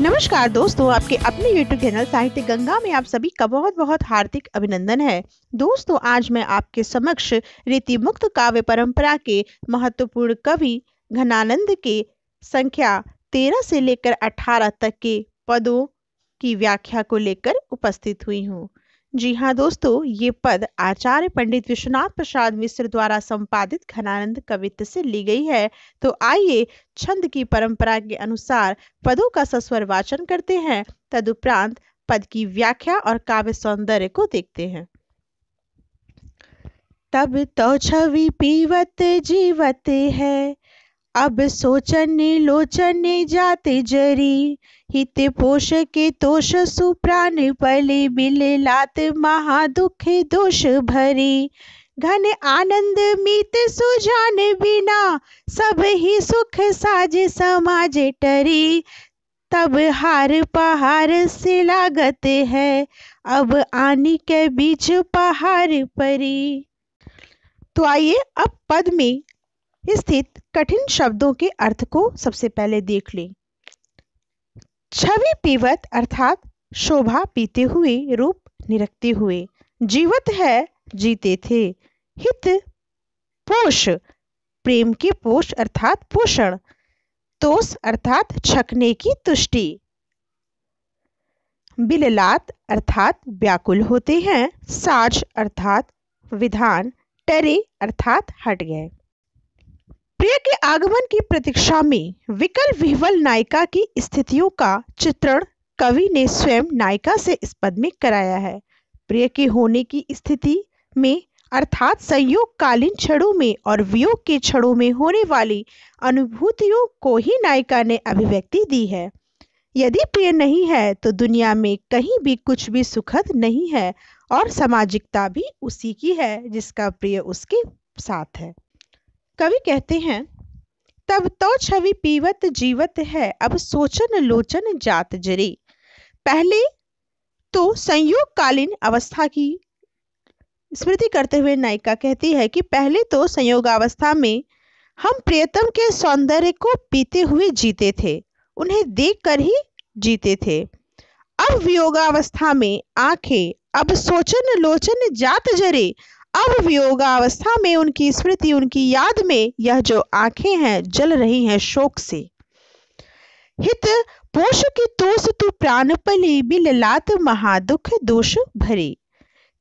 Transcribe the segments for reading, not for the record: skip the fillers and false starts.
नमस्कार दोस्तों, आपके अपने YouTube चैनल साहित्य गंगा में आप सभी का बहुत बहुत हार्दिक अभिनंदन है। दोस्तों, आज मैं आपके समक्ष रीति मुक्त काव्य परंपरा के महत्वपूर्ण कवि घनानंद के संख्या 13 से लेकर 18 तक के पदों की व्याख्या को लेकर उपस्थित हुई हूँ। जी हाँ दोस्तों, ये पद आचार्य पंडित विश्वनाथ प्रसाद मिश्र द्वारा संपादित घनानंद कवित्त से ली गई है। तो आइए छंद की परंपरा के अनुसार पदों का सस्वर वाचन करते हैं, तदुपरांत पद की व्याख्या और काव्य सौंदर्य को देखते हैं। तब तो छवि पीवत जीवत है, अब सोचन लोचन जाते जरी, हित पोष के तोष सुप्राण पले बिले लात महादुख दोष भरी, घन आनंद मीत सुजान बिना, सब ही सुख साज समाज टरी, तब हार पहाड़ से लागत है, अब आनी के बीच पहाड़ परी। तो आइए अब पद में स्थित कठिन शब्दों के अर्थ को सबसे पहले देख लें। छवि पीवत अर्थात शोभा पीते हुए, रूप निरखते हुए। जीवत है जीते थे। हित पोष प्रेम के पोष अर्थात पोषण। तोष अर्थात छकने की तुष्टि। बिललात अर्थात व्याकुल होते हैं। साज अर्थात विधान। टरे अर्थात हट गए। प्रिय के आगमन की प्रतीक्षा में विकल विह्वल नायिका की स्थितियों का चित्रण कवि ने स्वयं नायिका से इस पद में कराया है। प्रिय के होने की स्थिति में अर्थात संयोगकालीन क्षणों में और वियोग के क्षणों में होने वाली अनुभूतियों को ही नायिका ने अभिव्यक्ति दी है। यदि प्रिय नहीं है तो दुनिया में कहीं भी कुछ भी सुखद नहीं है, और सामाजिकता भी उसी की है जिसका प्रिय उसके साथ है। कवि कहते हैं, तब तो छवि पीवत जीवत है, अब सोचन लोचन जात जरे। पहले तो संयोगकालीन अवस्था की स्मृति करते हुए नायिका कहती है कि पहले तो संयोगावस्था में हम प्रियतम के सौंदर्य को पीते हुए जीते थे, उन्हें देखकर ही जीते थे। अब वियोगावस्था में आंखें, अब सोचन लोचन जात जरे, अब वियोगावस्था में उनकी स्मृति, उनकी याद में यह जो आंखें हैं जल रही हैं शोक से। हित पोष की तोष तू प्राण पली, बिललात महादुख दोष भरे।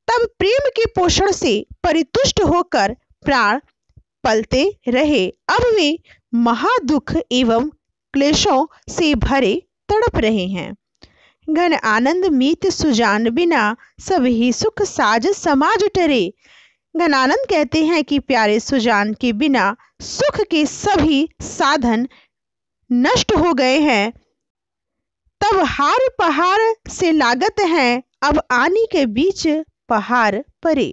तब प्रेम के पोषण से परितुष्ट होकर प्राण पलते रहे, अब वे महादुख एवं क्लेशों से भरे तड़प रहे हैं। घन आनंद मीत सुजान बिना, सब ही सुख साज समाज टरे। घनानंद कहते हैं कि प्यारे सुजान के बिना सुख के सभी साधन नष्ट हो गए हैं। तब हार पहाड़ से लागत है, अब आनी के बीच पहाड़ परे।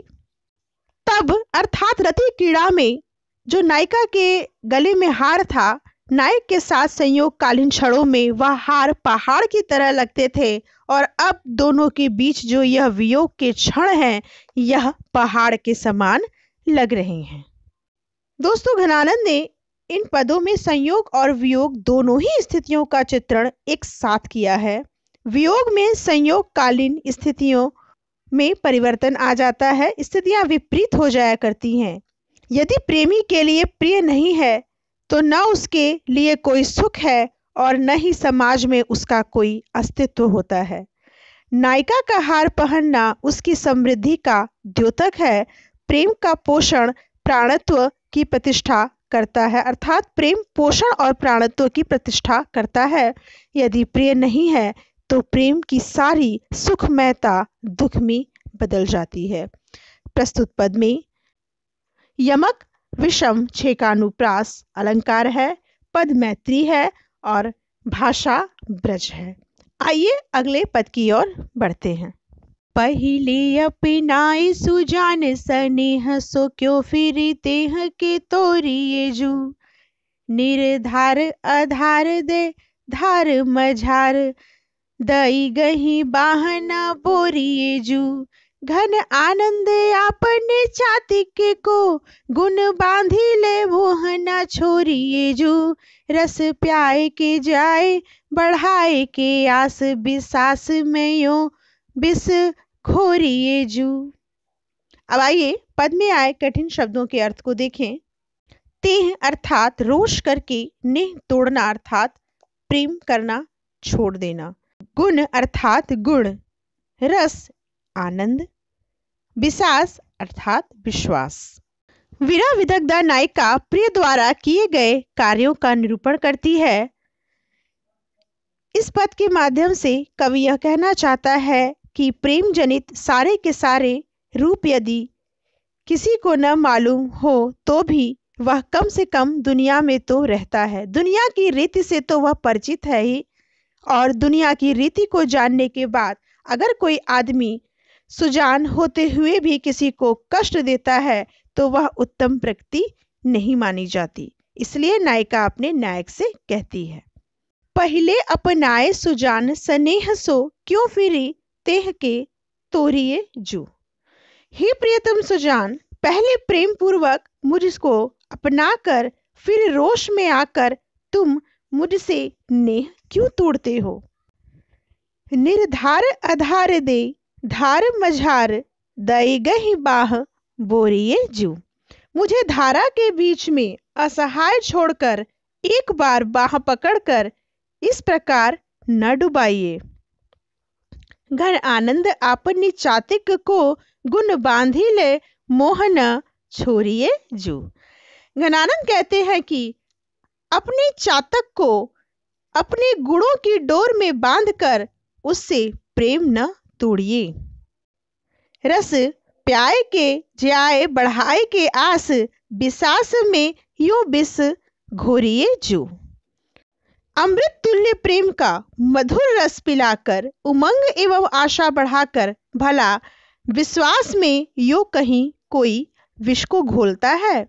तब अर्थात रति क्रीड़ा में जो नायिका के गले में हार था, नायक के साथ संयोगकालीन क्षणों में वह हार पहाड़ की तरह लगते थे, और अब दोनों के बीच जो यह वियोग के क्षण हैं, यह पहाड़ के समान लग रहे हैं। दोस्तों, घनानंद ने इन पदों में संयोग और वियोग दोनों ही स्थितियों का चित्रण एक साथ किया है। वियोग में संयोगकालीन स्थितियों में परिवर्तन आ जाता है, स्थितियां विपरीत हो जाया करती हैं। यदि प्रेमी के लिए प्रिय नहीं है तो न उसके लिए कोई सुख है और न ही समाज में उसका कोई अस्तित्व होता है। नायिका का हार पहनना उसकी समृद्धि का द्योतक है। प्रेम का पोषण प्राणत्व की प्रतिष्ठा करता है, अर्थात प्रेम पोषण और प्राणत्व की प्रतिष्ठा करता है। यदि प्रिय नहीं है तो प्रेम की सारी सुखमयता दुख में बदल जाती है। प्रस्तुत पद में यमक विषम छेकानुप्रास अलंकार है, पद मैत्री है और भाषा ब्रज है। आइए अगले पद की ओर बढ़ते हैं। पहिले अपनाए सुजान सनेह, सो क्यों फिर तेह के तोरिए जू, निर्धार आधार दे धार मझार, दई गही बाहना बोरिए जू, घन आनंद आपने चातिक को, गुण बांधी ले मोहना छोरिए जो। रस प्याए के जाए बढ़ाए के आस, बिसास में यो बिस खोरिए जू। अब आइए पद में आए कठिन शब्दों के अर्थ को देखें। तेह अर्थात रोष करके, नेह तोड़ना अर्थात प्रेम करना छोड़ देना। गुण अर्थात गुण, रस आनंद, विश्वास अर्थात विश्वास। वीरा विदग्धा नायिका प्रिय द्वारा किए गए कार्यों का निरूपण करती है। इस पद के माध्यम से कवि यह कहना चाहता है कि प्रेम जनित सारे के सारे रूप यदि किसी को न मालूम हो तो भी वह कम से कम दुनिया में तो रहता है। दुनिया की रीति से तो वह परिचित है ही, और दुनिया की रीति को जानने के बाद अगर कोई आदमी सुजान होते हुए भी किसी को कष्ट देता है तो वह उत्तम प्रकृति नहीं मानी जाती। इसलिए नायिका अपने नायक से कहती है, पहले अपनाए सुजान स्नेह सो, क्यों फिरी तेह के तोरिए जू। हे प्रियतम सुजान, पहले प्रेम पूर्वक मुझको अपनाकर फिर रोष में आकर तुम मुझसे नेह क्यों तोड़ते हो। निर्धार आधार दे धार मझार, दई गही बाह बोरिए जू। मुझे धारा के बीच में असहाय छोड़कर एक बार बाह पकड़कर इस प्रकार न डुबाइए। घन आनंद आपनी चातिक को, गुण बांधी ले मोहन छोरिए जू। घनानंद कहते हैं कि अपने चातक को अपने गुणों की डोर में बांधकर उससे प्रेम न तोड़िए। रस प्याए के जाए बढ़ाए के आस, बिसास में यो बिस घोरिए जू। अमृत तुल्य प्रेम का मधुर रस पिलाकर उमंग एवं आशा बढ़ाकर भला विश्वास में यो कहीं कोई विष को घोलता है।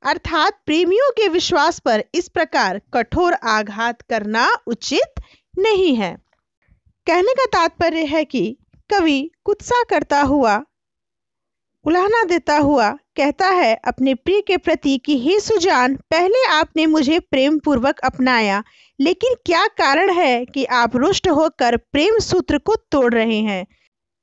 अर्थात प्रेमियों के विश्वास पर इस प्रकार कठोर आघात करना उचित नहीं है। कहने का तात्पर्य है कि कवि कुत्सा करता हुआ, उलाहना देता हुआ कहता है अपने प्रिय के प्रति कि हे सुजान, पहले आपने मुझे प्रेम पूर्वक अपनाया, लेकिन क्या कारण है कि आप रुष्ट होकर प्रेम सूत्र को तोड़ रहे हैं।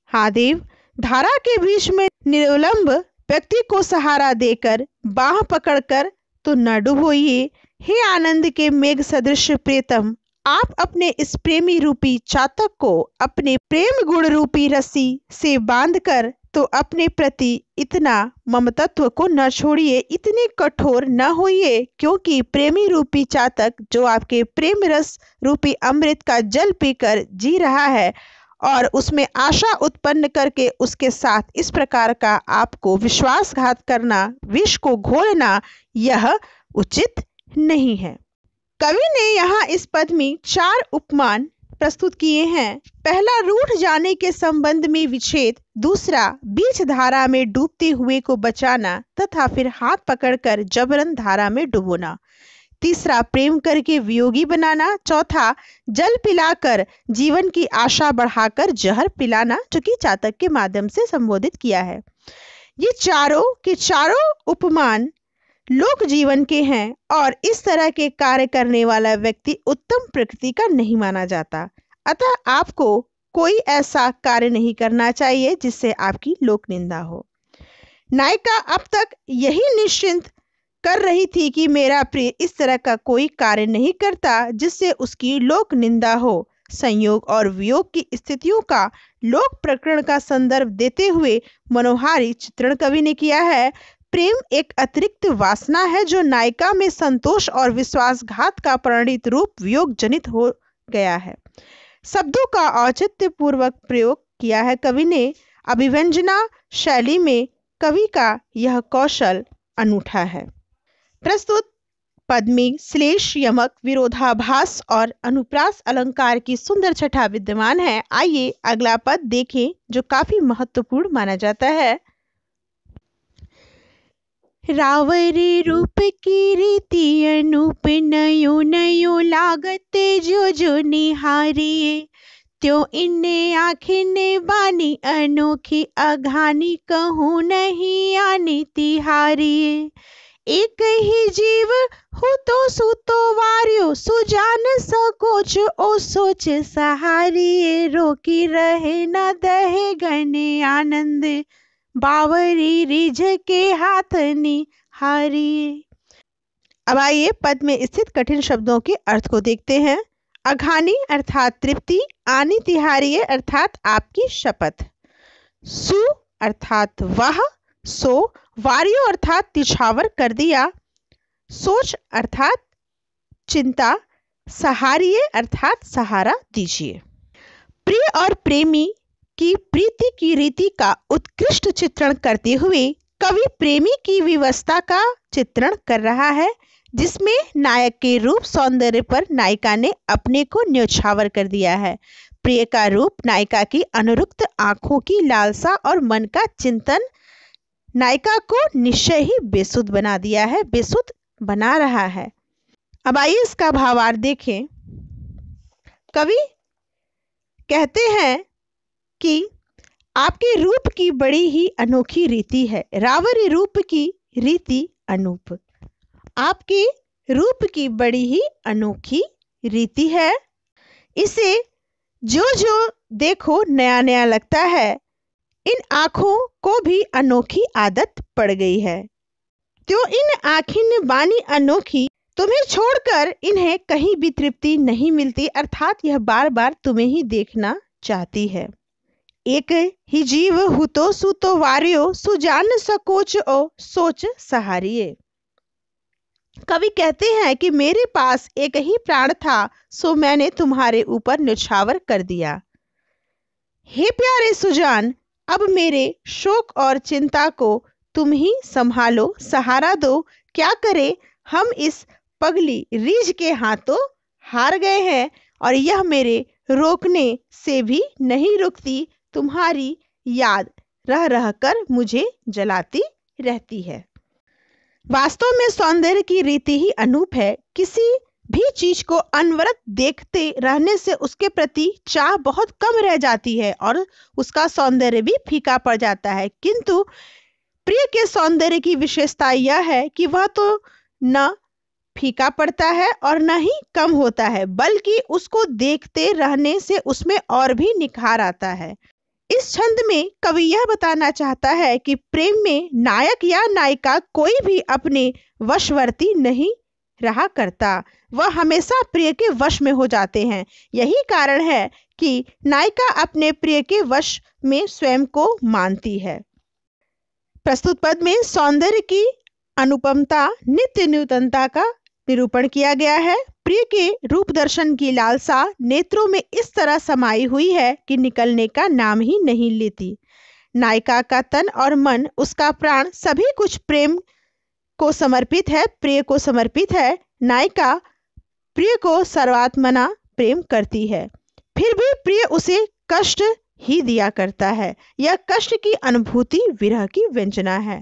हाँ देव, धारा के बीच में निरुलंब व्यक्ति को सहारा देकर बाह पकड़कर तो न डुबोइए। हे आनंद के मेघ सदृश प्रियतम, आप अपने इस प्रेमी रूपी चातक को अपने प्रेम गुण रूपी रस्सी से बांधकर तो अपने प्रति इतना ममतत्व को न छोड़िए, इतने कठोर न होइए, क्योंकि प्रेमी रूपी चातक जो आपके प्रेम रस रूपी अमृत का जल पीकर जी रहा है और उसमें आशा उत्पन्न करके उसके साथ इस प्रकार का आपको विश्वासघात करना, विष को घोलना, यह उचित नहीं है। कवि ने यहाँ इस पद में 4 उपमान प्रस्तुत किए हैं। पहला, रूठ जाने के संबंध में विच्छेद। दूसरा, बीच धारा में डूबते हुए को बचाना तथा फिर हाथ पकड़कर जबरन धारा में डुबोना। तीसरा, प्रेम करके वियोगी बनाना। चौथा, जल पिलाकर जीवन की आशा बढ़ाकर जहर पिलाना, जो कि चातक के माध्यम से संबोधित किया है। ये चारों के चारों उपमान लोक जीवन के हैं और इस तरह के कार्य करने वाला व्यक्ति उत्तम प्रकृति का नहीं माना जाता। अतः आपको कोई ऐसा कार्य नहीं करना चाहिए जिससे आपकी लोक निंदा हो। नायिका अब तक यही निश्चिंत कर रही थी कि मेरा प्रिय इस तरह का कोई कार्य नहीं करता जिससे उसकी लोक निंदा हो। संयोग और वियोग की स्थितियों का लोक प्रकरण का संदर्भ देते हुए मनोहारी चित्रण कवि ने किया है। प्रेम एक अतिरिक्त वासना है जो नायिका में संतोष और विश्वासघात का परिणित रूप वियोग जनित हो गया है। शब्दों का औचित्य पूर्वक प्रयोग किया है कवि ने। अभिव्यंजना शैली में कवि का यह कौशल अनूठा है। प्रस्तुत पद में श्लेष, यमक, विरोधाभास और अनुप्रास अलंकार की सुंदर छटा विद्यमान है। आइए अगला पद देखें जो काफी महत्वपूर्ण माना जाता है। रावरी रूप की रीति अनूप, नयो नयो लागत जो जो निहारिये, त्यों इन्ने आखिने बानी अनोखी अघानी कहूँ नहीं आनी तिहारी। एक ही जीव हो तो सूतो वार्यो सुजान सकोच ओ सोच सहारी। रोकी रहे न दहे गने आनंद बावरी रिझ के हाथनी हारी। अब आइए पद में स्थित कठिन शब्दों के अर्थ को देखते हैं। अघानी अर्थात तृप्ति, आनी तिहारी अर्थात आपकी शपथ, सु अर्थात वह, सो वार्यो अर्थात तिछावर कर दिया, सोच अर्थात चिंता, सहारिये अर्थात सहारा दीजिए। प्रिय और प्रेमी की प्रीति की रीति का उत्कृष्ट चित्रण करते हुए कवि प्रेमी की विवस्था का चित्रण कर रहा है, जिसमें नायक के रूप सौंदर्य पर नायिका ने अपने को न्यौछावर कर दिया है। प्रिय का रूप नायिका की अनुरक्त आंखों की लालसा और मन का चिंतन नायिका को निश्चय ही बेसुध बना दिया है, बेसुध बना रहा है। अब आइए इसका भावार्थ देखें। कवि कहते हैं कि आपके रूप की बड़ी ही अनोखी रीति है, रावरी रूप की रीति अनूप। आपके रूप की बड़ी ही अनोखी रीति है, इसे जो जो देखो नया नया लगता है। इन आँखों को भी अनोखी आदत पड़ गई है, तो इन आँखिन बानी अनोखी, तुम्हें छोड़कर इन्हें कहीं भी तृप्ति नहीं मिलती, अर्थात यह बार बार तुम्हें ही देखना चाहती है। एक ही जीव हुतो सुतो वार्यो सुजान सकोच ओ सोच सहारिये। कवि कहते हैं कि मेरे पास एक ही प्राण था, सो मैंने तुम्हारे ऊपर न्यौछावर कर दिया। हे प्यारे सुजान, अब मेरे शोक और चिंता को तुम ही संभालो, सहारा दो। क्या करे, हम इस पगली रीझ के हाथों हार गए हैं और यह मेरे रोकने से भी नहीं रुकती। तुम्हारी याद रह रह कर मुझे जलाती रहती है। वास्तव में सौंदर्य की रीति ही अनूप है। किसी भी चीज को अनवरत देखते रहने से उसके प्रति चाह बहुत कम रह जाती है और उसका सौंदर्य भी फीका पड़ जाता है। किंतु प्रिय के सौंदर्य की विशेषता यह है कि वह तो न फीका पड़ता है और न ही कम होता है, बल्कि उसको देखते रहने से उसमें और भी निखार आता है। इस छंद में कवि यह बताना चाहता है कि प्रेम में नायक या नायिका कोई भी अपने वशवर्ती नहीं रहा करता, वह हमेशा प्रिय के वश में हो जाते हैं। यही कारण है कि नायिका अपने प्रिय के वश में स्वयं को मानती है। प्रस्तुत पद में सौंदर्य की अनुपमता, नित्य नूतनता का निरूपण किया गया है। प्रिय के रूप दर्शन की लालसा नेत्रों में इस तरह समाई हुई है कि निकलने का नाम ही नहीं लेती। नायिका का तन और मन, उसका प्राण, सभी कुछ प्रेम को समर्पित है, प्रिय को समर्पित है। नायिका प्रिय को सर्वात्मना प्रेम करती है, फिर भी प्रिय उसे कष्ट ही दिया करता है। यह कष्ट की अनुभूति विरह की व्यंजना है।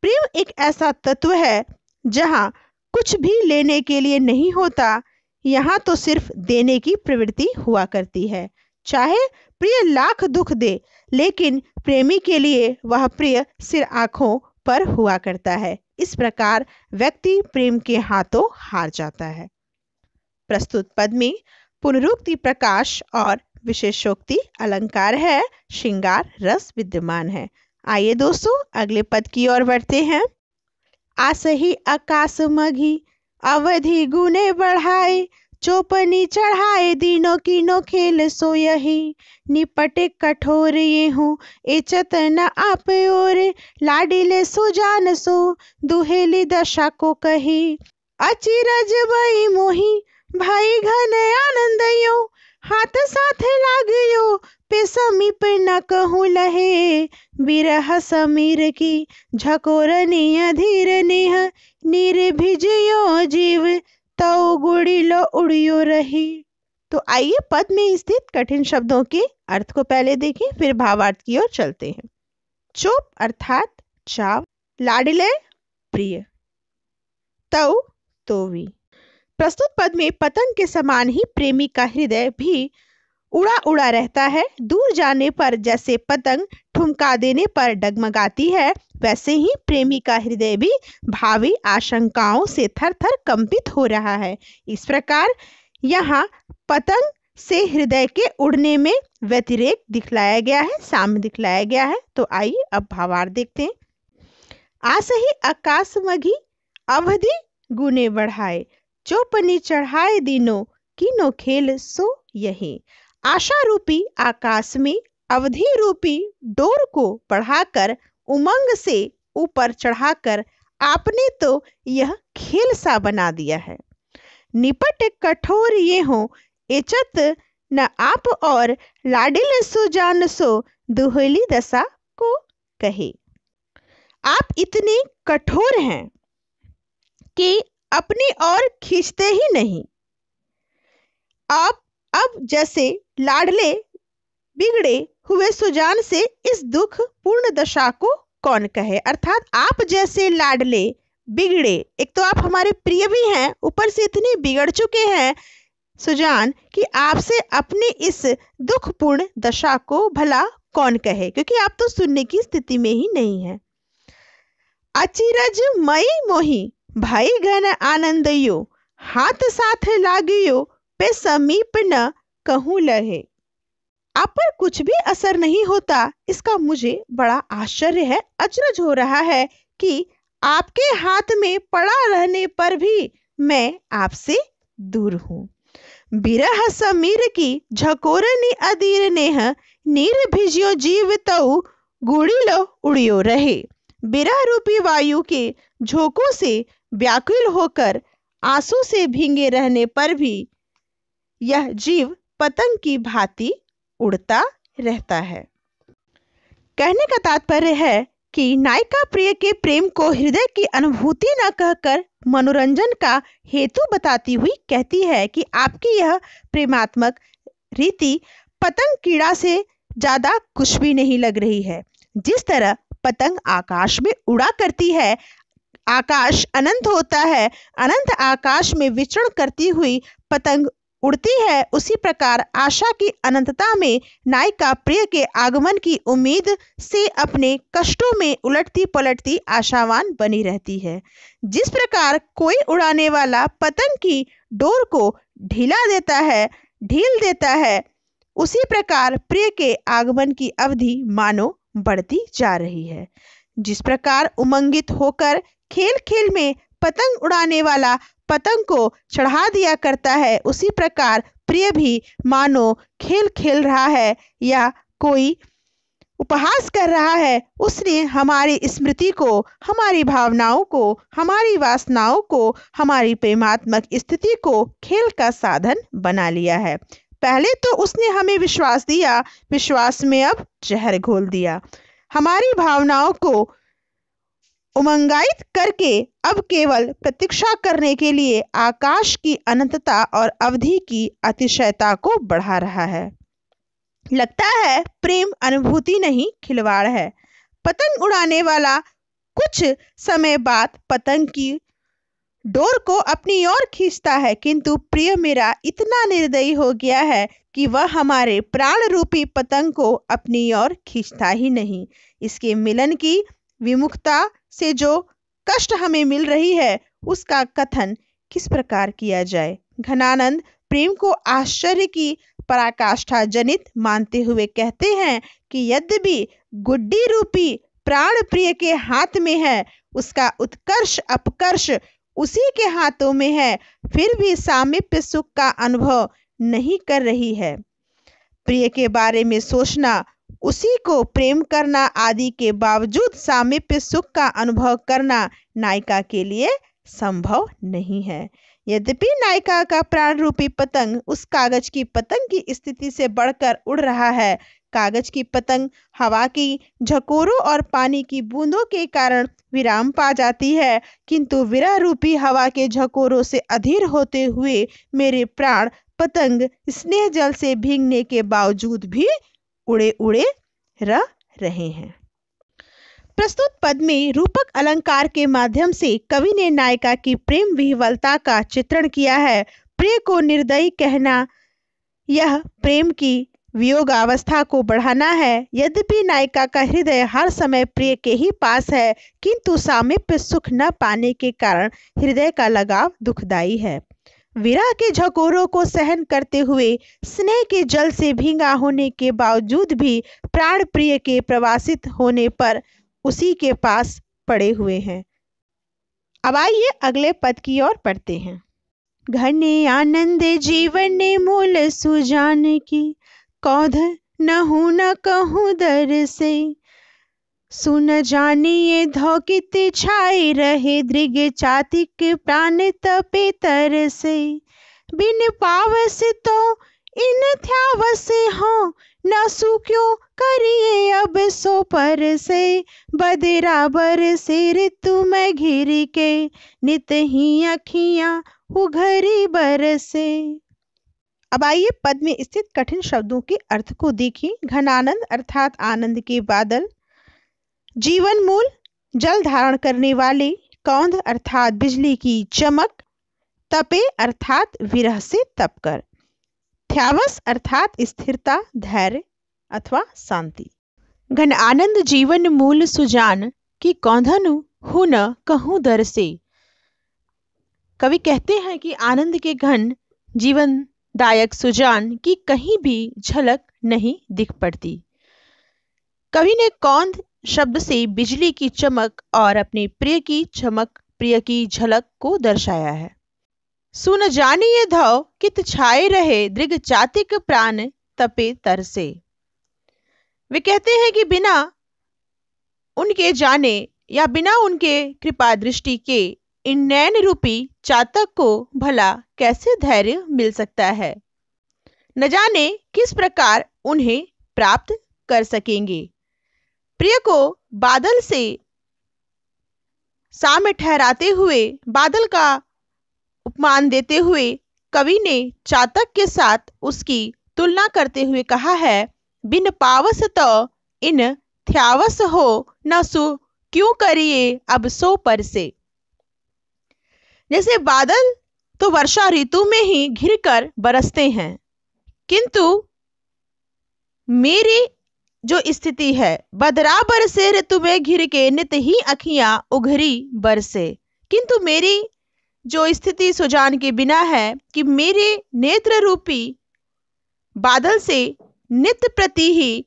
प्रेम एक ऐसा तत्व है जहाँ कुछ भी लेने के लिए नहीं होता, यहाँ तो सिर्फ देने की प्रवृत्ति हुआ करती है। चाहे प्रिय लाख दुख दे, लेकिन प्रेमी के लिए वह प्रिय सिर आंखों पर हुआ करता है। इस प्रकार व्यक्ति प्रेम के हाथों हार जाता है। प्रस्तुत पद में पुनरुक्ति प्रकाश और विशेषोक्ति अलंकार है, श्रृंगार रस विद्यमान है। आइए दोस्तों अगले पद की ओर बढ़ते हैं। आसही आकाश मघी अवधि गुने बढ़ाए, चौपनी चढ़ाए दिनों कीनो खेल सो यही। निपटे कठोर ये हूँ एचत न आप और, लाडिले सो जान सो दुहेली दशा को कही। अचिरज बई मोही भाई घन आनंदयो, हाथ साथ लागयो पे समीप न कहूँ लहे। बिरह समीर की झकोरनी अधीर नेह, निर्भिजयो जीव तौ गुड़िलो उड़ियो रही। तो आइए पद में स्थित कठिन शब्दों के अर्थ को पहले देखें, फिर भावार्थ की ओर चलते हैं। चोप अर्थात चाव, लाडिले प्रिय, तौ तोवी। प्रस्तुत पद में पतंग के समान ही प्रेमी का हृदय भी उड़ा उड़ा रहता है। दूर जाने पर जैसे पतंग ठुमका देने पर डगमगाती है, वैसे ही प्रेमी का हृदय भी भावी आशंकाओं से थर थर कंपित हो रहा है। इस प्रकार यहाँ पतंग से हृदय के उड़ने में व्यतिरेक दिखलाया गया है, साम्य दिखलाया गया है। तो आइए अब भावार्थ देखते हैं। आसही आकाश मघी अवधि गुने बढ़ाए, चौपनी चढ़ाए दिनों कीनो खेल सो यही। आशा रूपी आकाश में अवधि रूपी डोर को बढ़ाकर उमंग से ऊपर चढ़ाकर आपने तो यह खेल सा बना दिया है। निपट कठोर ये हो एचत न आप और लाडिल सो जान सो दुहली दशा को कहे। आप इतने कठोर हैं कि अपनी ओर खींचते ही नहीं। आप अब जैसे लाडले बिगड़े हुए सुजान से इस दुख पूर्ण दशा को कौन कहे। अर्थात आप जैसे लाडले बिगड़े, एक तो आप हमारे प्रिय भी हैं, ऊपर से इतने बिगड़ चुके हैं सुजान कि आपसे अपनी इस दुखपूर्ण दशा को भला कौन कहे, क्योंकि आप तो सुनने की स्थिति में ही नहीं है। अचिरज मई मोही भाई घन आनंदयो, हाथ साथ लागियो पे समीप न कहूँ लहे। आप पर कुछ भी असर नहीं होता, इसका मुझे बड़ा आश्चर्य है, अचरज हो रहा है कि आपके हाथ में पड़ा रहने पर भी मैं आपसे दूर हूँ। बिरह समीर की झकोरनी अधीर नेह, नीर भिजियो जीव तऊ गुड़िलो उड़ियो रहे। बिरह रूपी वायु के झोंकों से व्याकुल होकर आंसू से भींगे रहने पर भी यह जीव पतंग की भांति उड़ता रहता है। कहने का तात्पर्य है कि नायिका प्रिय के प्रेम को हृदय की अनुभूति न कहकर मनोरंजन का हेतु बताती हुई कहती है कि आपकी यह प्रेमात्मक रीति पतंग कीड़ा से ज्यादा कुछ भी नहीं लग रही है। जिस तरह पतंग आकाश में उड़ा करती है, आकाश अनंत होता है, अनंत आकाश में विचरण करती हुई पतंग उड़ती है, उसी प्रकार आशा की अनंतता में नायिका प्रिय के आगमन की उम्मीद से अपने कष्टों में उलटती पलटती आशावान बनी रहती है। जिस प्रकार कोई उड़ाने वाला पतंग की डोर को ढील देता है, उसी प्रकार प्रिय के आगमन की अवधि मानो बढ़ती जा रही है। जिस प्रकार उमंगित होकर खेल खेल में पतंग उड़ाने वाला पतंग को चढ़ा दिया करता है, उसी प्रकार प्रिय भी मानो खेल खेल रहा है या कोई उपहास कर रहा है। उसने हमारी स्मृति को, हमारी भावनाओं को, हमारी वासनाओं को, हमारी प्रेमात्मक स्थिति को खेल का साधन बना लिया है। पहले तो उसने हमें विश्वास दिया, विश्वास में अब जहर घोल दिया। हमारी भावनाओं को उमंगायित करके अब केवल प्रतीक्षा करने के लिए आकाश की अनंतता और अवधि की अतिशयता को बढ़ा रहा है। लगता है प्रेम अनुभूति नहीं, खिलवाड़ है। पतंग उड़ाने वाला कुछ समय बाद पतंग की डोर को अपनी ओर खींचता है, किंतु प्रिय मेरा इतना निर्दयी हो गया है कि वह हमारे प्राण रूपी पतंग को अपनी ओर खींचता ही नहीं। इसके मिलन की विमुखता से जो कष्ट हमें मिल रही है, उसका कथन किस प्रकार किया जाए। घनानंद प्रेम को आश्चर्य की पराकाष्ठा जनित मानते हुए कहते हैं कि यद्यपि गुड्डी रूपी प्राण प्रिय के हाथ में है, उसका उत्कर्ष अपकर्ष उसी के हाथों में है, फिर भी सामीप्य सुख का अनुभव नहीं कर रही है। प्रिय के बारे में सोचना, उसी को प्रेम करना आदि के बावजूद सामीप्य सुख का अनुभव करना नायिका के लिए संभव नहीं है। यद्यपि नायिका का प्राण रूपी पतंग उस कागज की पतंग की स्थिति से बढ़कर उड़ रहा है। कागज की पतंग हवा की झकोरों और पानी की बूंदों के कारण विराम पा जाती है, किंतु विरह रूपी हवा के झकोरों से अधीर होते हुए मेरे प्राण पतंग स्नेह जल से भीगने के बावजूद भी उड़े उड़े रह रहे हैं। प्रस्तुत पद में रूपक अलंकार के माध्यम से कवि ने नायिका की प्रेम विह्वलता का चित्रण किया है। प्रिय को निर्दयी कहना यह प्रेम की वियोगावस्था को बढ़ाना है। यद्यपि नायिका का हृदय हर समय प्रिय के ही पास है, किंतु सामीप्य सुख न पाने के कारण हृदय का लगाव दुखदायी है। विरह के झकोरों को सहन करते हुए स्नेह के जल से भींगा होने के बावजूद भी प्राण प्रिय के प्रवासित होने पर उसी के पास पड़े हुए हैं। अब आइए अगले पद की ओर पढ़ते हैं। घने आनंद जीवन ने मूल सुजान की, कौध नहु न कहूँ दर से। सुन जानिए धौकित छाए रहे, दृग चातिक प्राण तपे तर से। बिन पावस तो इन थ्यावस हो, न सुक्यों करिए अब सो पर से। बदराबर से ऋतु में घिर के, नित ही अखियां उघरी बरसे। अब आइए पद में स्थित कठिन शब्दों के अर्थ को देखिए। घनानंद अर्थात आनंद के बादल, जीवन मूल जल धारण करने वाले, कौंध अर्थात बिजली की चमक, तपे अर्थात विरह से तपकर, थ्यावस अर्थात स्थिरता, धैर्य अथवा शांति। घन आनंद जीवन मूल सुजान की, कौंधनु हु न कहूँ दर से। कवि कहते हैं कि आनंद के घन जीवनदायक सुजान की कहीं भी झलक नहीं दिख पड़ती। कवि ने कौंध शब्द से बिजली की चमक और अपने प्रिय की चमक, प्रिय की झलक को दर्शाया है। सुन जानिए धौ कित छाए रहे, दृग चातिक प्राण तपे तर से। वे कहते हैं कि बिना उनके जाने या बिना उनके कृपा दृष्टि के इन नैन रूपी चातक को भला कैसे धैर्य मिल सकता है। न जाने किस प्रकार उन्हें प्राप्त कर सकेंगे। प्रिय को बादल से साम्य ठहराते हुए, बादल का उपमान देते हुए कवि ने चातक के साथ उसकी तुलना करते हुए कहा है, बिन पावस तो इन थ्यावस हो, न सु क्यों करिए अब सो पर से। जैसे बादल तो वर्षा ऋतु में ही घिरकर बरसते हैं, किंतु मेरी जो स्थिति है, बदराबर से ऋतु में घिर के नित ही अखियां उघरी बरसे। किंतु मेरी जो स्थिति सुजान के बिना है कि मेरे नेत्र रूपी बादल से नित प्रति ही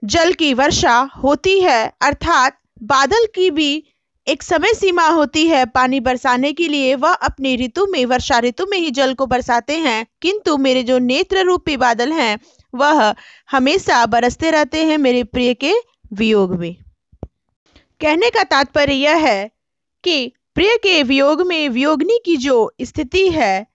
जल की वर्षा होती है, अर्थात बादल की भी एक समय सीमा होती है पानी बरसाने के लिए। वह अपनी ऋतु में, वर्षा ऋतु में ही जल को बरसाते हैं, किंतु मेरे जो नेत्र रूपी बादल हैं वह हमेशा बरसते रहते हैं मेरे प्रिय के वियोग में। कहने का तात्पर्य यह है कि प्रिय के वियोग में वियोगिनी की जो स्थिति है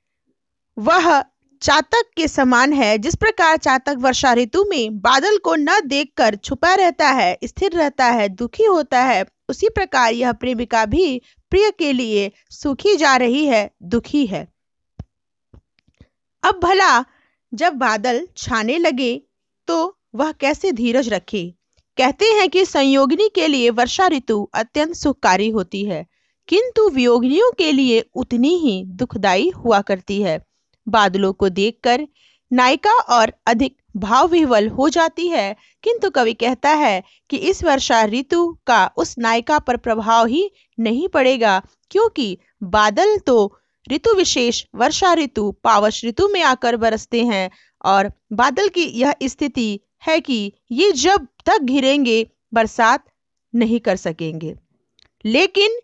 वह चातक के समान है। जिस प्रकार चातक वर्षा ऋतु में बादल को न देखकर छुपा रहता है, स्थिर रहता है, दुखी होता है, उसी प्रकार यह प्रेमिका भी प्रिय के लिए सुखी जा रही है, दुखी है। अब भला जब बादल छाने लगे तो वह कैसे धीरज रखे। कहते हैं कि संयोगिनी के लिए वर्षा ऋतु अत्यंत सुखकारी होती है, किंतु वियोगिनियों के लिए उतनी ही दुखदायी हुआ करती है। बादलों को देखकर नायिका और अधिक भाव विह्वल हो जाती है, किंतु कवि कहता है कि इस वर्षा ऋतु का उस नायिका पर प्रभाव ही नहीं पड़ेगा, क्योंकि बादल तो ऋतु विशेष वर्षा ऋतु, पावस ऋतु में आकर बरसते हैं और बादल की यह स्थिति है कि ये जब तक घिरेंगे बरसात नहीं कर सकेंगे। लेकिन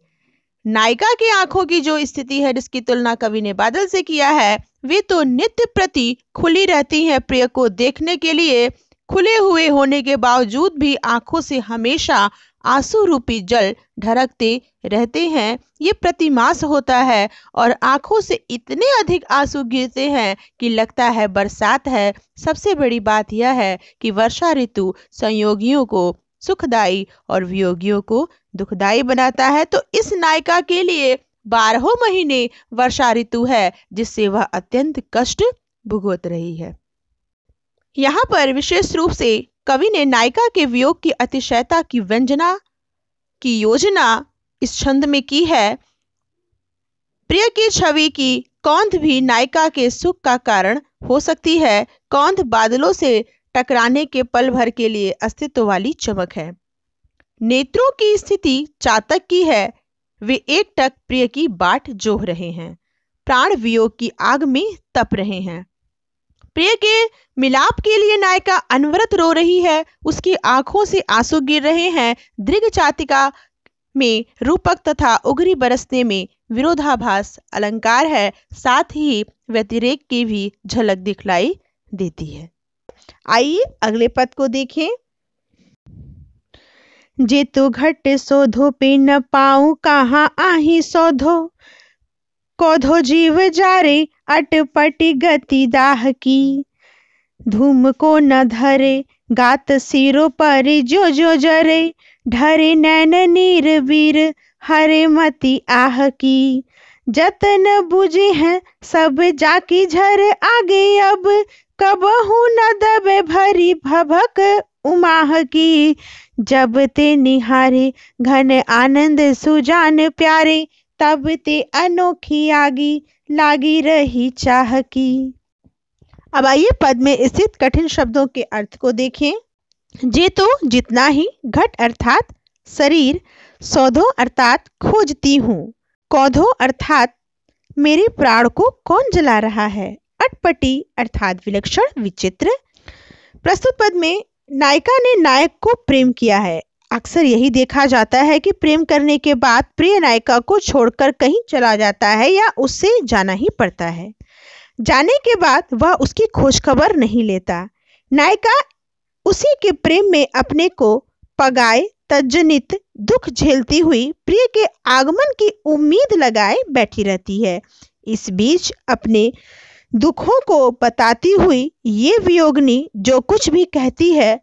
नायिका की आंखों की जो स्थिति है, जिसकी तुलना कवि ने बादल से किया है, वे तो नित्य प्रति खुली रहती हैं प्रिय को देखने के लिए। खुले हुए होने के बावजूद भी आंखों से हमेशा आंसू रूपी जल ढरकते रहते हैं। ये प्रतिमास होता है और आंखों से इतने अधिक आंसू गिरते हैं कि लगता है बरसात है। सबसे बड़ी बात यह है कि वर्षा ऋतु संयोगियों को सुखदायी और वियोगियों को दुखदायी बनाता है। तो इस नायिका के लिए 12 महीने वर्षा ऋतु है, जिससे वह अत्यंत कष्ट भुगत रही है। यहाँ पर विशेष रूप से कवि ने नायिका के वियोग की अतिशयता की व्यंजना की योजना इस छंद में की है। प्रिय की छवि की कौंध भी नायिका के सुख का कारण हो सकती है कौंध बादलों से टकराने के पल भर के लिए अस्तित्व वाली चमक है। नेत्रों की स्थिति चातक की है, वे एकटक प्रिय की बाट जोह रहे हैं, प्राण वियोग की आग में तप रहे हैं। प्रिय के मिलाप के लिए नायिका अनवरत रो रही है, उसकी आंखों से आंसू गिर रहे हैं। दृघ चातिका में रूपक तथा उगरी बरसने में विरोधाभास अलंकार है, साथ ही व्यतिरेक की भी झलक दिखलाई देती है। आइए अगले पद को देखें। जे तो घट शोधो पे न पाऊं कहाँ आही शोधो, कोधो जीव जारे अटपटी गति दाह की। धूम को न धरे गात सिरो पर जो जरे, ढरे नैन नीर वीर हरे मति आह की। जतन बुझे हैं सब जाकी झर आगे अब, कबहू न दबे भरी भभक उमाह की। जब ते निहारे घन आनंद सुजान प्यारे, तब ते अनोखी आगी लागी रही चाह की। अब आइए पद में स्थित कठिन शब्दों के अर्थ को देखें। जे तो जितना ही, घट अर्थात शरीर, शोधो अर्थात खोजती हूँ, कौधो अर्थात मेरे प्राण को कौन जला रहा है, अटपटी अर्थात विलक्षण विचित्र। प्रस्तुत पद में नायिका ने नायक को प्रेम किया है। अक्सर यही देखा जाता है कि प्रेम करने के बाद प्रिय नायिका को छोड़कर कहीं चला जाता है या उससे जाना ही पड़ता है। जाने के बाद वह उसकी खोज खबर नहीं लेता। नायिका उसी के प्रेम में अपने को पगाए तजनित दुख झेलती हुई प्रिय के आगमन की उम्मीद लगाए बैठी रहती है। इस बीच अपने दुखों को बताती हुई ये वियोगिनी जो कुछ भी कहती है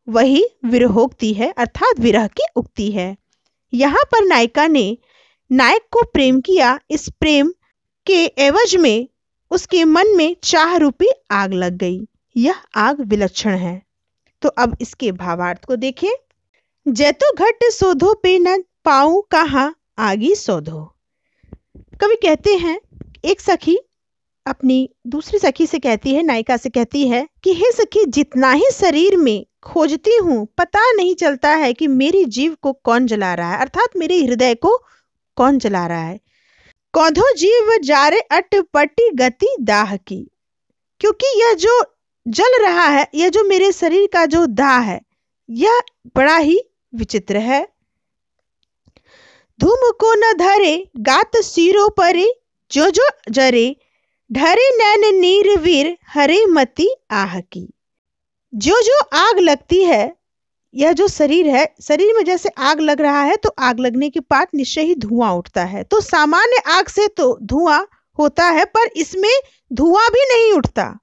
वही विरहोक्ति है, अर्थात विरह की उक्ति है। यहाँ पर नायिका ने नायक को प्रेम किया, इस प्रेम के एवज में उसके मन में चाह रूपी आग लग गई। यह आग विलक्षण है। तो अब इसके भावार्थ को देखें। जैतो घट शोधो पे न पाऊं कहाँ आगी शोधो। कवि कहते हैं एक सखी अपनी दूसरी सखी से कहती है, नायिका से कहती है कि हे सखी, जितना ही शरीर में खोजती हूँ पता नहीं चलता है कि मेरी जीव को कौन जला रहा है, अर्थात मेरे हृदय को कौन जला रहा है। कौधो जीव जारे अटपटी गति दाह की, क्योंकि यह जो जल रहा है, यह जो मेरे शरीर का जो दाह है, यह बड़ा ही विचित्र है। धूम को न धरे गात सिरों परे जो जरे, ढरे नैन नीर वीर हरे मति आह की। जो आग लगती है, यह जो शरीर है, शरीर में जैसे आग लग रहा है तो आग लगने के बाद निश्चय ही धुआं उठता है। तो सामान्य आग से तो धुआं होता है, पर इसमें धुआं भी नहीं उठता।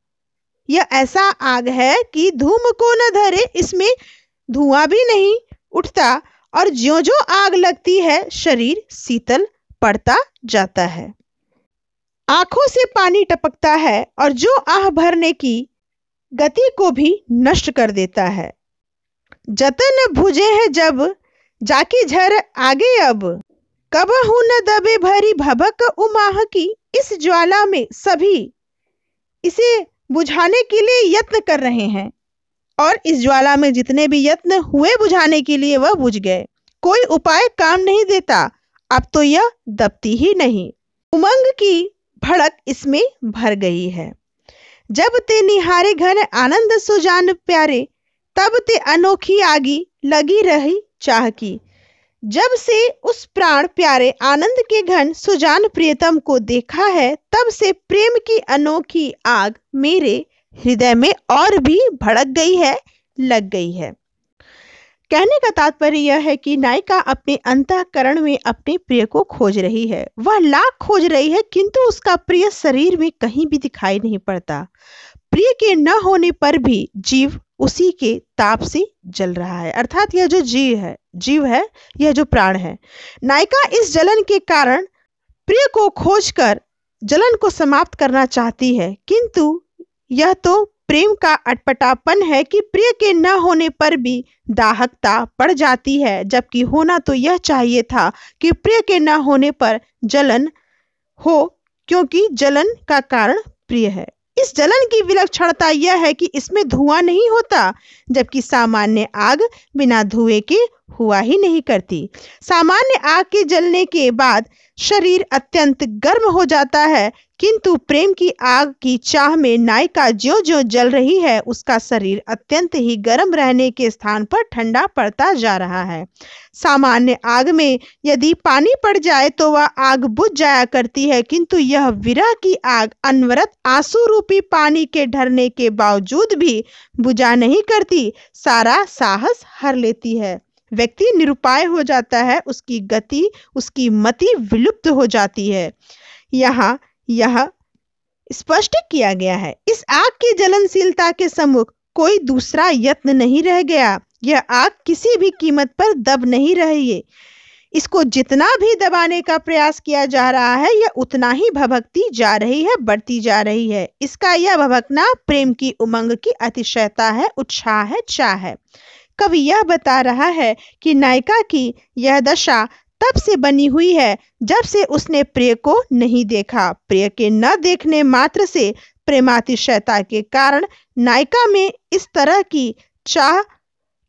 यह ऐसा आग है कि धूम को न धरे, इसमें धुआं भी नहीं उठता, और जो आग लगती है शरीर शीतल पड़ता जाता है। आंखों से पानी टपकता है और जो आह भरने की गति को भी नष्ट कर देता है। जतन भुजे है जब जाकी झर आगे अब, कबहू न दबे भरी भभक उमाह की। इस ज्वाला में सभी इसे बुझाने के लिए यत्न कर रहे हैं, और इस ज्वाला में जितने भी यत्न हुए बुझाने के लिए वह बुझ गए। कोई उपाय काम नहीं देता, अब तो यह दबती ही नहीं। उमंग की भड़क इसमें भर गई है। जब ते निहारे घन आनंद सुजान प्यारे, तब ते अनोखी आगी लगी रही चाह की। जब से उस प्राण प्यारे आनंद के घन सुजान प्रियतम को देखा है, तब से प्रेम की अनोखी आग मेरे हृदय में और भी भड़क गई है, लग गई है। कहने का तात्पर्य यह है कि नायिका अपने अंतःकरण में अपने प्रिय को खोज रही है। वह लाख खोज रही है, किंतु उसका प्रिय शरीर में कहीं भी दिखाई नहीं पड़ता। प्रिय के न होने पर भी जीव उसी के ताप से जल रहा है, अर्थात यह जो जीव है, यह जो प्राण है। नायिका इस जलन के कारण प्रिय को खोजकर जलन को समाप्त करना चाहती है, किंतु यह तो प्रेम का अटपटापन है कि प्रिय के न होने पर भी दाहकता पड़ जाती है, जबकि होना तो यह चाहिए था कि प्रिय के न होने पर जलन हो, क्योंकि जलन का कारण प्रिय है। इस जलन की विलक्षणता यह है कि इसमें धुआं नहीं होता, जबकि सामान्य आग बिना धुएं के हुआ ही नहीं करती। सामान्य आग के जलने के बाद शरीर अत्यंत गर्म हो जाता है, किंतु प्रेम की आग की चाह में नायिका ज्यों-ज्यों जल रही है, उसका शरीर अत्यंत ही गर्म रहने के स्थान पर ठंडा पड़ता जा रहा है। सामान्य आग में यदि पानी पड़ जाए तो वह आग बुझ जाया करती है, किंतु यह विरह की आग अनवरत आंसू रूपी पानी के ढरने के बावजूद भी बुझा नहीं करती, सारा साहस हर लेती है। व्यक्ति निरुपाय हो जाता है, उसकी गति, उसकी मति विलुप्त हो जाती है। यहाँ यह स्पष्ट किया गया है, इस आग की जलनशीलता के सम्मुख कोई दूसरा यत्न नहीं रह गया। यह आग किसी भी कीमत पर दब नहीं रही है। इसको जितना भी दबाने का प्रयास किया जा रहा है, यह उतना ही भभकती जा रही है, बढ़ती जा रही है। इसका यह भभकना प्रेम की उमंग की अतिशयता है, उत्साह है, चाह है। कवि यह बता रहा है कि नायिका की यह दशा तब से बनी हुई है जब से उसने प्रिय को नहीं देखा। प्रिय के न देखने मात्र से प्रेमातिशयता के कारण नायिका में इस तरह की चाह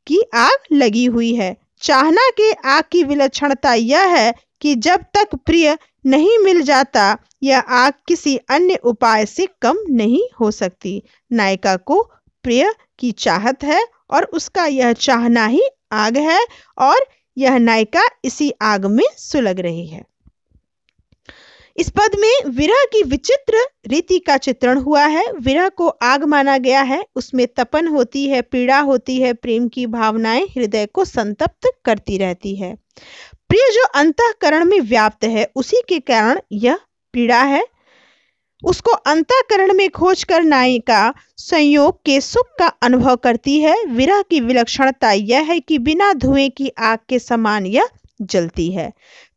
की आग लगी हुई है। चाहना के आग की विलक्षणता यह है कि जब तक प्रिय नहीं मिल जाता, यह आग किसी अन्य उपाय से कम नहीं हो सकती। नायिका को प्रिय की चाहत है और उसका यह चाहना ही आग है, और यह नायिका इसी आग में सुलग रही है। इस पद में विरह की विचित्र रीति का चित्रण हुआ है। विरह को आग माना गया है, उसमें तपन होती है, पीड़ा होती है, प्रेम की भावनाएं हृदय को संतप्त करती रहती है। प्रिय जो अंतःकरण में व्याप्त है, उसी के कारण यह पीड़ा है। उसको अंतःकरण में खोजकर नायिका संयोग के सुख का अनुभव करती है। विरह की विलक्षणता यह है कि बिना धुएं की आग के समान यह जलती है।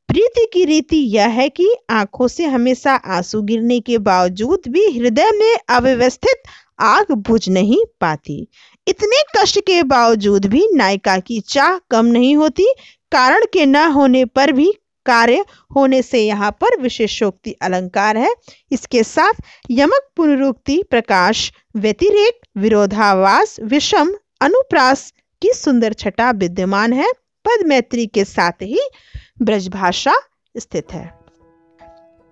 प्रीति की रीति यह है कि आंखों से हमेशा आंसू गिरने के बावजूद भी हृदय में अव्यवस्थित आग बुझ नहीं पाती। इतने कष्ट के बावजूद भी नायिका की चाह कम नहीं होती। कारण के न होने पर भी कार्य होने से यहाँ पर विशेषोक्ति अलंकार है। इसके साथ यमक, पुनरुक्ति, प्रकाश, व्यतिरेक, विरोधाभास, विषम, अनुप्रास की सुंदर छटा विद्यमान है। पद मैत्री के साथ ही ब्रजभाषा स्थित है।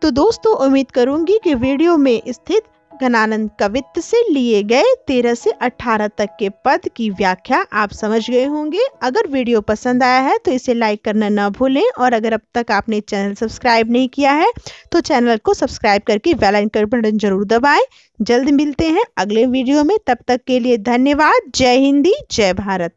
तो दोस्तों, उम्मीद करूंगी कि वीडियो में स्थित घनानंद कवित्त से लिए गए 13 से 18 तक के पद की व्याख्या आप समझ गए होंगे। अगर वीडियो पसंद आया है तो इसे लाइक करना न भूलें, और अगर अब तक आपने चैनल सब्सक्राइब नहीं किया है तो चैनल को सब्सक्राइब करके बेल आइकन बटन जरूर दबाएं। जल्द मिलते हैं अगले वीडियो में, तब तक के लिए धन्यवाद। जय हिंदी, जय भारत।